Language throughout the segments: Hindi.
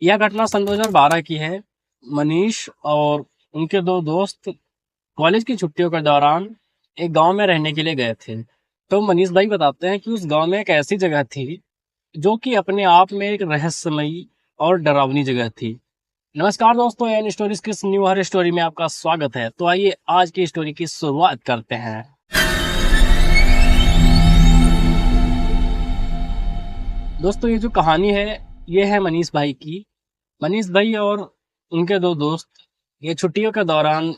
यह घटना सन 2012 की है। मनीष और उनके दो दोस्त कॉलेज की छुट्टियों के दौरान एक गांव में रहने के लिए गए थे। तो मनीष भाई बताते हैं कि उस गांव में एक ऐसी जगह थी जो कि अपने आप में एक रहस्यमयी और डरावनी जगह थी। नमस्कार दोस्तों, एन स्टोरीज की इस न्यू हर स्टोरी में आपका स्वागत है। तो आइए आज की स्टोरी की शुरुआत करते हैं। दोस्तों, ये जो कहानी है ये है मनीष भाई की। मनीष भाई और उनके दो दोस्त ये छुट्टियों के दौरान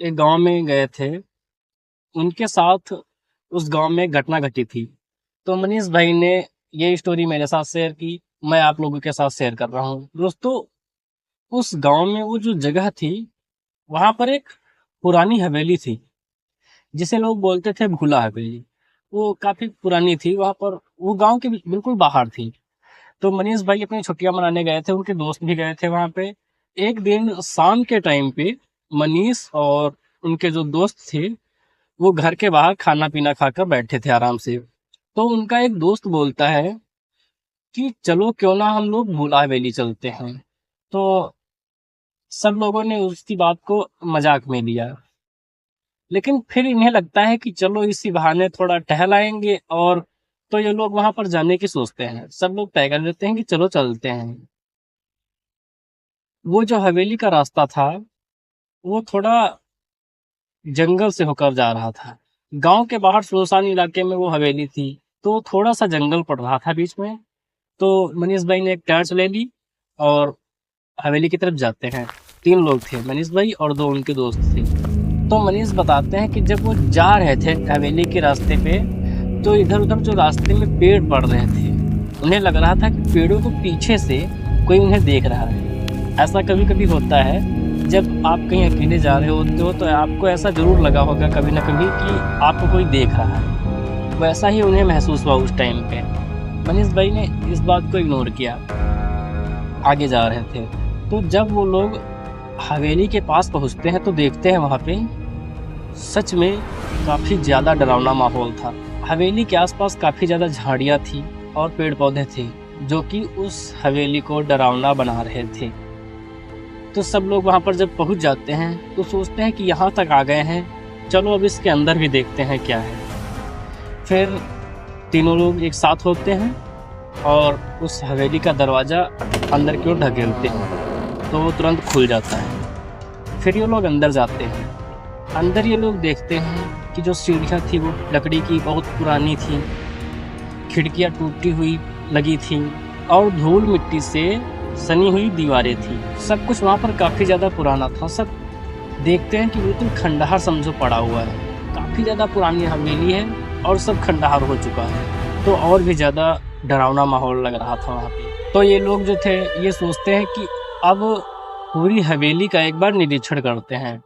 एक गांव में गए थे। उनके साथ उस गांव में एक घटना घटी थी। तो मनीष भाई ने ये स्टोरी मेरे साथ शेयर की, मैं आप लोगों के साथ शेयर कर रहा हूँ। दोस्तों, उस गांव में वो जो जगह थी वहां पर एक पुरानी हवेली थी जिसे लोग बोलते थे भूला हवेली। वो काफी पुरानी थी, वहां पर वो गांव के बिल्कुल बाहर थी। तो मनीष भाई अपनी छुट्टियां मनाने गए थे, उनके दोस्त भी गए थे वहां पे। एक दिन शाम के टाइम पे मनीष और उनके जो दोस्त थे वो घर के बाहर खाना पीना खाकर बैठे थे आराम से। तो उनका एक दोस्त बोलता है कि चलो क्यों ना हम लोग भूला हवेली चलते हैं। तो सब लोगों ने उसकी बात को मजाक में लिया, लेकिन फिर इन्हें लगता है कि चलो इसी बहाने थोड़ा टहल आएंगे। और तो ये लोग वहां पर जाने की सोचते हैं। सब लोग तय कर लेते हैं कि चलो चलते हैं। वो जो हवेली का रास्ता था वो थोड़ा जंगल से होकर जा रहा था। गांव के बाहर सुनसान इलाके में वो हवेली थी, तो थोड़ा सा जंगल पड़ रहा था बीच में। तो मनीष भाई ने एक टॉर्च ले ली और हवेली की तरफ जाते हैं। 3 लोग थे, मनीष भाई और 2 उनके दोस्त थे। तो मनीष बताते हैं कि जब वो जा रहे थे हवेली के रास्ते पे, तो इधर उधर जो रास्ते में पेड़ पड़ रहे थे, उन्हें लग रहा था कि पेड़ों को पीछे से कोई उन्हें देख रहा है। ऐसा कभी कभी होता है, जब आप कहीं अकेले जा रहे होते हो तो आपको ऐसा जरूर लगा होगा कभी ना कभी कि आपको कोई देख रहा है। वैसा ही उन्हें महसूस हुआ उस टाइम पे। मनीष भाई ने इस बात को इग्नोर किया, आगे जा रहे थे। तो जब वो लोग हवेली के पास पहुंचते हैं तो देखते हैं वहां पे सच में काफी ज्यादा डरावना माहौल था। हवेली के आसपास काफी ज्यादा झाड़ियां थी और पेड़ पौधे थे जो कि उस हवेली को डरावना बना रहे थे। तो सब लोग वहां पर जब पहुंच जाते हैं तो सोचते हैं कि यहाँ तक आ गए हैं, चलो अब इसके अंदर भी देखते हैं क्या है। फिर तीनों लोग एक साथ होते हैं और उस हवेली का दरवाज़ा अंदर की ओर ढकेलते हैं तो वो तुरंत खुल जाता है। फिर ये लोग अंदर जाते हैं। अंदर ये लोग देखते हैं कि जो सीढ़ियाँ थी वो लकड़ी की बहुत पुरानी थी, खिड़कियाँ टूटी हुई लगी थी और धूल मिट्टी से सनी हुई दीवारें थी। सब कुछ वहाँ पर काफ़ी ज़्यादा पुराना था। सब देखते हैं कि बिल्कुल खंडहर समझो पड़ा हुआ है। काफ़ी ज़्यादा पुरानी हवेली है और सब खंडहर हो चुका है, तो और भी ज़्यादा डरावना माहौल लग रहा था वहाँ पे। तो ये लोग जो थे ये सोचते हैं कि अब पूरी हवेली का एक बार निरीक्षण करते हैं।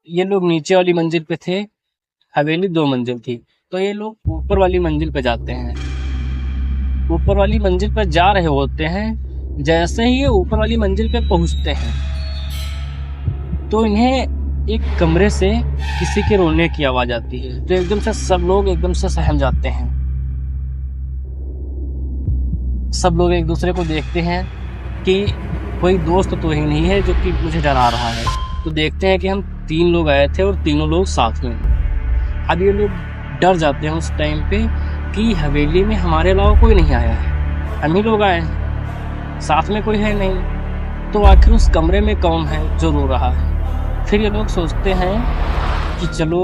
ये लोग नीचे वाली मंजिल पे थे, हवेली 2 मंजिल थी। तो ये लोग ऊपर वाली मंजिल पे जाते हैं। ऊपर वाली मंजिल पर जा रहे होते हैं, जैसे ही ये ऊपर वाली मंजिल पे पहुंचते हैं तो इन्हें एक कमरे से किसी के रोने की आवाज आती है। तो एकदम से सब लोग एकदम से सहम जाते हैं। सब लोग एक दूसरे को देखते हैं कि कोई दोस्त तो ही नहीं है जो कि मुझे डरा रहा है। तो देखते हैं कि हम 3 लोग आए थे और तीनों लोग साथ में। अब ये लोग डर जाते हैं उस टाइम पे कि हवेली में हमारे अलावा कोई नहीं आया है, हम ही लोग आए हैं, साथ में कोई है नहीं। तो आखिर उस कमरे में कौन है जो रो रहा है। फिर ये लोग सोचते हैं कि चलो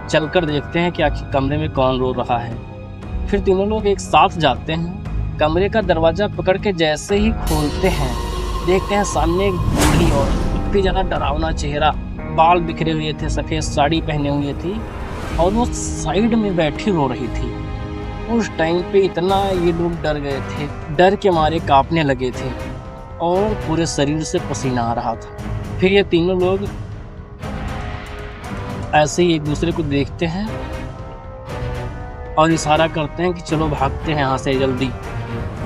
चलकर देखते हैं कि आखिर कमरे में कौन रो रहा है। फिर तीनों लोग एक साथ जाते हैं। कमरे का दरवाज़ा पकड़ के जैसे ही खोलते हैं देखते हैं सामने एक बूढ़ी और काफ़ी ज़्यादा डरावना चेहरा, बाल बिखरे हुए थे, सफ़ेद साड़ी पहने हुए थी और वो साइड में बैठी रो रही थी। उस टाइम पे इतना ये लोग डर गए थे, डर के मारे कांपने लगे थे और पूरे शरीर से पसीना आ रहा था। फिर ये तीनों लोग ऐसे ही एक दूसरे को देखते हैं और इशारा करते हैं कि चलो भागते हैं यहाँ से जल्दी।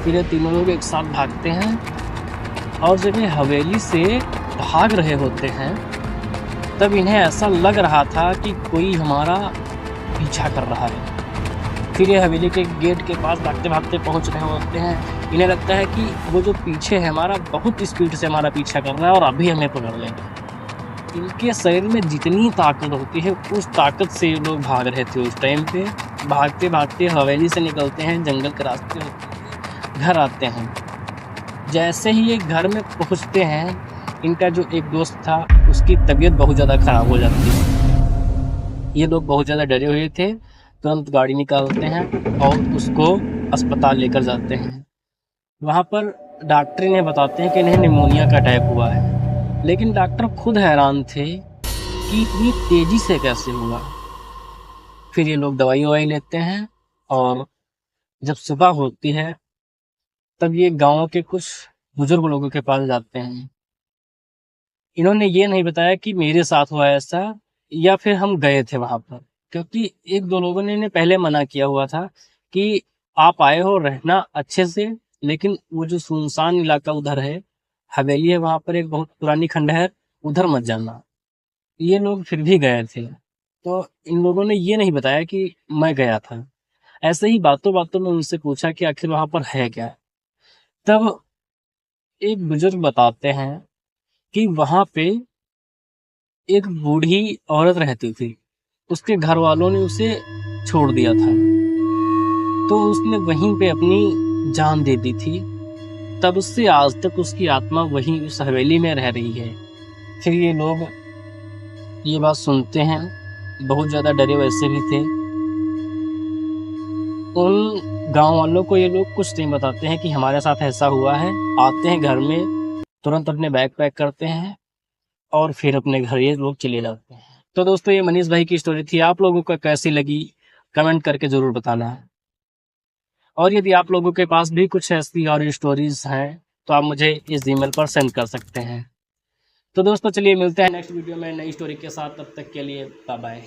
फिर ये तीनों लोग एक साथ भागते हैं और जब ये हवेली से भाग रहे होते हैं तब इन्हें ऐसा लग रहा था कि कोई हमारा पीछा कर रहा है। फिर ये हवेली के गेट के पास भागते भागते पहुंच रहे होते हैं इन्हें लगता है कि वो जो पीछे है हमारा बहुत स्पीड से हमारा पीछा कर रहा है और अभी हमें पकड़ लेंगे। इनके शरीर में जितनी ताकत होती है उस ताकत से ये लोग भाग रहे थे उस टाइम पे। भागते भागते हवेली से निकलते हैं, जंगल के रास्ते होते हैं, घर आते हैं। जैसे ही ये घर में पहुंचते हैं, इनका जो एक दोस्त था उसकी तबीयत बहुत ज़्यादा ख़राब हो जाती है। ये लोग बहुत ज़्यादा डरे हुए थे, तुरंत गाड़ी निकालते हैं और उसको अस्पताल लेकर जाते हैं। वहाँ पर डॉक्टर इन्हें बताते हैं कि इन्हें निमोनिया का अटैक हुआ है, लेकिन डॉक्टर खुद हैरान थे कि इतनी तेज़ी से कैसे हुआ। फिर ये लोग दवाई लेते हैं और जब सुबह होती है तब ये गाँव के कुछ बुजुर्ग लोगों के पास जाते हैं। इन्होंने ये नहीं बताया कि मेरे साथ हुआ ऐसा या फिर हम गए थे वहाँ पर, क्योंकि एक दो लोगों ने इन्हें पहले मना किया हुआ था कि आप आए हो रहना अच्छे से, लेकिन वो जो सुनसान इलाका उधर है, हवेली है वहाँ पर एक बहुत पुरानी खंडहर, उधर मत जाना। ये लोग फिर भी गए थे। तो इन लोगों ने ये नहीं बताया कि मैं गया था। ऐसे ही बातों बातों में उनसे पूछा कि आखिर वहाँ पर है क्या। तब एक बुजुर्ग बताते हैं कि वहाँ पे एक बूढ़ी औरत रहती थी, उसके घर वालों ने उसे छोड़ दिया था, तो उसने वहीं पे अपनी जान दे दी थी। तब से आज तक उसकी आत्मा वहीं उस हवेली में रह रही है। फिर ये लोग ये बात सुनते हैं, बहुत ज़्यादा डरे वैसे भी थे। उन गांव वालों को ये लोग कुछ नहीं बताते हैं कि हमारे साथ ऐसा हुआ है। आते हैं घर में, तुरंत अपने बैग पैक करते हैं और फिर अपने घर ये लोग चले जाते हैं। तो दोस्तों ये मनीष भाई की स्टोरी थी, आप लोगों को कैसी लगी कमेंट करके ज़रूर बताना। और यदि आप लोगों के पास भी कुछ ऐसी और स्टोरीज हैं तो आप मुझे इस ईमेल पर सेंड कर सकते हैं। तो दोस्तों चलिए मिलते हैं नेक्स्ट वीडियो में नई स्टोरी के साथ, तब तक के लिए बाय बाय।